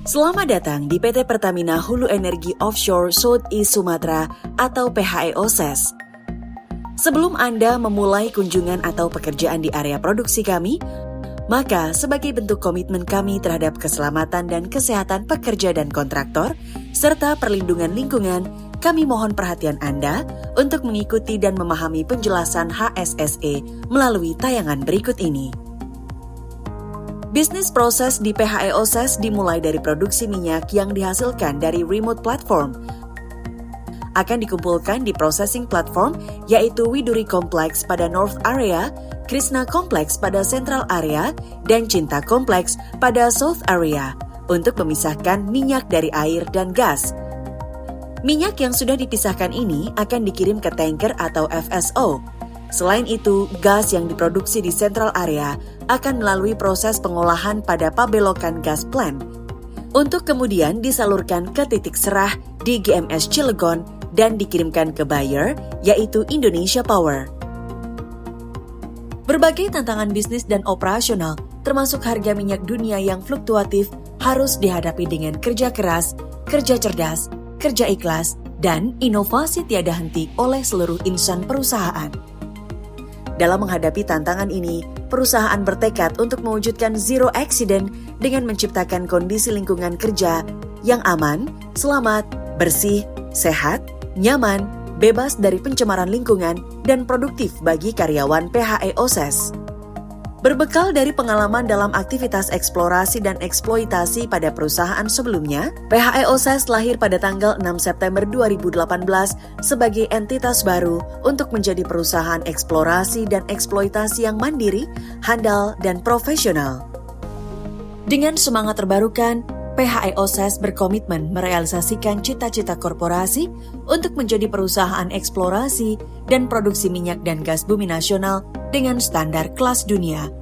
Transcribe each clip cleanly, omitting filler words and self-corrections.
Selamat datang di PT Pertamina Hulu Energi Offshore Southeast Sumatra atau PHEOSES. Sebelum Anda memulai kunjungan atau pekerjaan di area produksi kami, maka sebagai bentuk komitmen kami terhadap keselamatan dan kesehatan pekerja dan kontraktor, serta perlindungan lingkungan, kami mohon perhatian Anda untuk mengikuti dan memahami penjelasan HSSE melalui tayangan berikut ini. Bisnis proses di PHEOSES dimulai dari produksi minyak yang dihasilkan dari remote platform. Akan dikumpulkan di processing platform yaitu Widuri Complex pada North Area, Krishna Complex pada Central Area, dan Cinta Complex pada South Area untuk memisahkan minyak dari air dan gas. Minyak yang sudah dipisahkan ini akan dikirim ke tanker atau FSO. Selain itu, gas yang diproduksi di Central Area akan melalui proses pengolahan pada Pabelokan Gas Plant untuk kemudian disalurkan ke titik serah di GMS Cilegon dan dikirimkan ke buyer, yaitu Indonesia Power. Berbagai tantangan bisnis dan operasional, termasuk harga minyak dunia yang fluktuatif, harus dihadapi dengan kerja keras, kerja cerdas, kerja ikhlas, dan inovasi tiada henti oleh seluruh insan perusahaan. Dalam menghadapi tantangan ini, perusahaan bertekad untuk mewujudkan zero accident dengan menciptakan kondisi lingkungan kerja yang aman, selamat, bersih, sehat, nyaman, bebas dari pencemaran lingkungan, dan produktif bagi karyawan PHEOSES. Berbekal dari pengalaman dalam aktivitas eksplorasi dan eksploitasi pada perusahaan sebelumnya, PHEOSES lahir pada tanggal 6 September 2018 sebagai entitas baru untuk menjadi perusahaan eksplorasi dan eksploitasi yang mandiri, handal, dan profesional. Dengan semangat terbarukan, PHEOSES berkomitmen merealisasikan cita-cita korporasi untuk menjadi perusahaan eksplorasi dan produksi minyak dan gas bumi nasional dengan standar kelas dunia.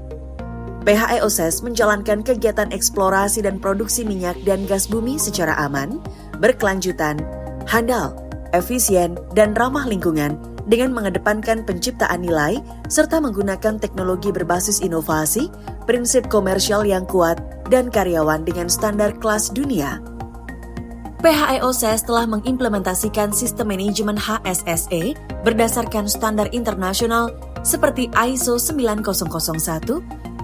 PHEOSES menjalankan kegiatan eksplorasi dan produksi minyak dan gas bumi secara aman, berkelanjutan, handal, efisien, dan ramah lingkungan dengan mengedepankan penciptaan nilai serta menggunakan teknologi berbasis inovasi, prinsip komersial yang kuat, dan karyawan dengan standar kelas dunia. PHEOSES telah mengimplementasikan sistem manajemen HSSE berdasarkan standar internasional seperti ISO 9001,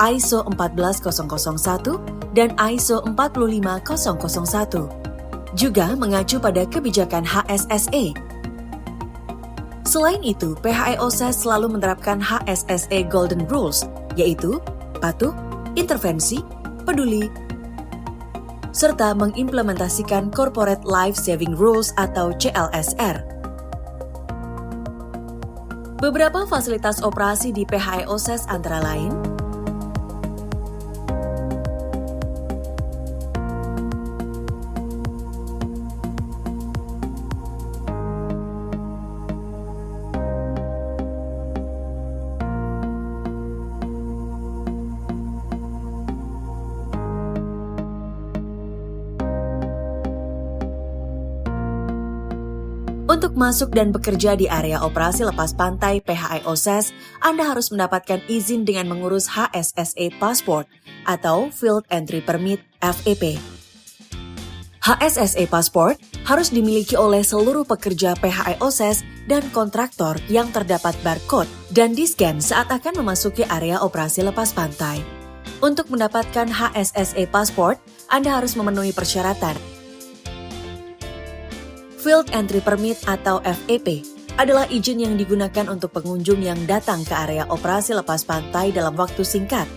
ISO 14001, dan ISO 45001. Juga mengacu pada kebijakan HSSE. Selain itu, PHEOSES selalu menerapkan HSSE Golden Rules, yaitu patuh, intervensi, peduli, serta mengimplementasikan Corporate Life Saving Rules atau CLSR. Beberapa fasilitas operasi di PHEOSES antara lain: untuk masuk dan bekerja di area operasi lepas pantai PHEOSES, Anda harus mendapatkan izin dengan mengurus HSSE Passport atau Field Entry Permit FEP. HSSE Passport harus dimiliki oleh seluruh pekerja PHEOSES dan kontraktor yang terdapat barcode dan di-scan saat akan memasuki area operasi lepas pantai. Untuk mendapatkan HSSE Passport, Anda harus memenuhi persyaratan. Field Entry Permit atau FEP adalah izin yang digunakan untuk pengunjung yang datang ke area operasi lepas pantai dalam waktu singkat.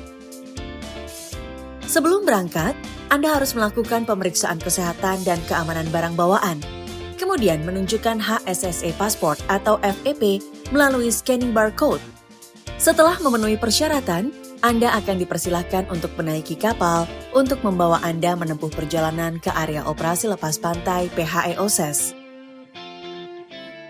Sebelum berangkat, Anda harus melakukan pemeriksaan kesehatan dan keamanan barang bawaan, kemudian menunjukkan HSSE Passport atau FEP melalui scanning barcode. Setelah memenuhi persyaratan, Anda akan dipersilahkan untuk menaiki kapal untuk membawa Anda menempuh perjalanan ke area operasi lepas pantai PHEOSES.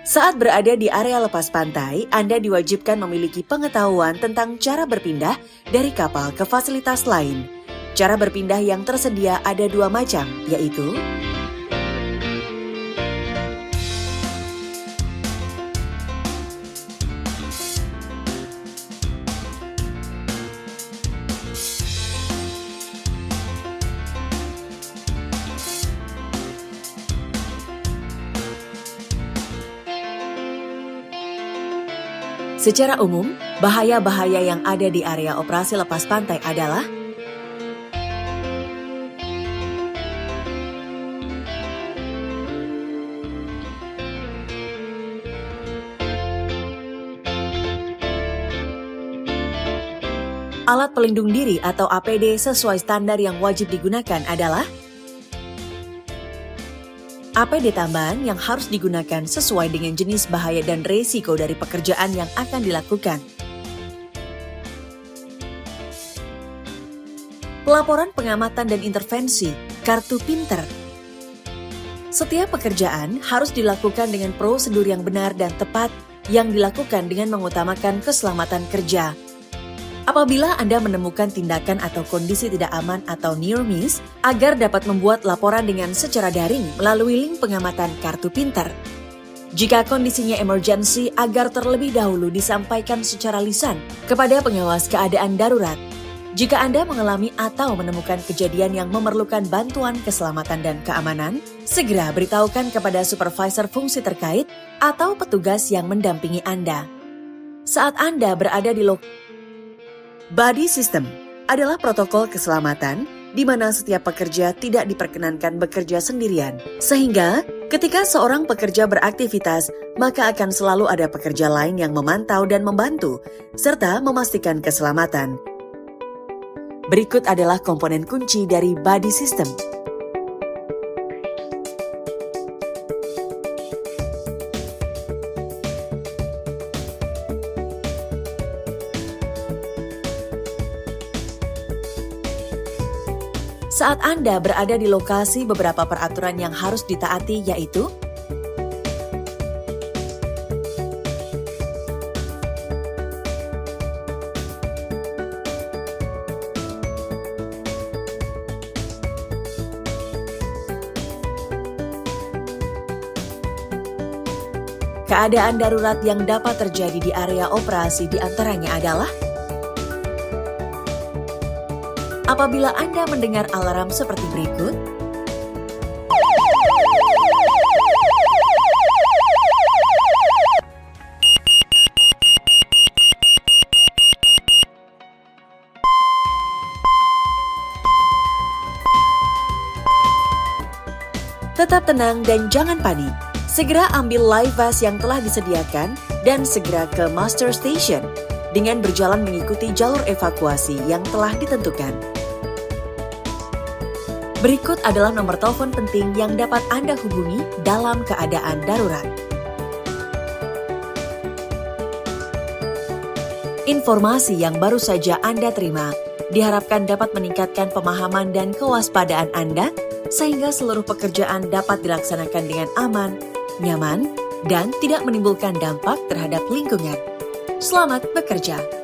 Saat berada di area lepas pantai, Anda diwajibkan memiliki pengetahuan tentang cara berpindah dari kapal ke fasilitas lain. Cara berpindah yang tersedia ada 2 macam, yaitu Secara umum, bahaya-bahaya yang ada di area operasi lepas pantai adalah alat pelindung diri atau APD sesuai standar yang wajib digunakan adalah APD tambahan yang harus digunakan sesuai dengan jenis bahaya dan resiko dari pekerjaan yang akan dilakukan. Pelaporan pengamatan dan intervensi, kartu pinter. Setiap pekerjaan harus dilakukan dengan prosedur yang benar dan tepat yang dilakukan dengan mengutamakan keselamatan kerja. Apabila Anda menemukan tindakan atau kondisi tidak aman atau near miss, agar dapat membuat laporan dengan secara daring melalui link pengamatan kartu pintar. Jika kondisinya emergency, agar terlebih dahulu disampaikan secara lisan kepada pengawas keadaan darurat. Jika Anda mengalami atau menemukan kejadian yang memerlukan bantuan keselamatan dan keamanan, segera beritahukan kepada supervisor fungsi terkait atau petugas yang mendampingi Anda. Saat Anda berada di Body system adalah protokol keselamatan di mana setiap pekerja tidak diperkenankan bekerja sendirian. Sehingga ketika seorang pekerja beraktivitas, maka akan selalu ada pekerja lain yang memantau dan membantu, serta memastikan keselamatan. Berikut adalah komponen kunci dari body system. Saat Anda berada di lokasi, beberapa peraturan yang harus ditaati yaitu keadaan darurat yang dapat terjadi di area operasi diantaranya adalah apabila Anda mendengar alarm seperti berikut, tetap tenang dan jangan panik. Segera ambil life vest yang telah disediakan dan segera ke master station dengan berjalan mengikuti jalur evakuasi yang telah ditentukan. Berikut adalah nomor telepon penting yang dapat Anda hubungi dalam keadaan darurat. Informasi yang baru saja Anda terima diharapkan dapat meningkatkan pemahaman dan kewaspadaan Anda sehingga seluruh pekerjaan dapat dilaksanakan dengan aman, nyaman, dan tidak menimbulkan dampak terhadap lingkungan. Selamat bekerja!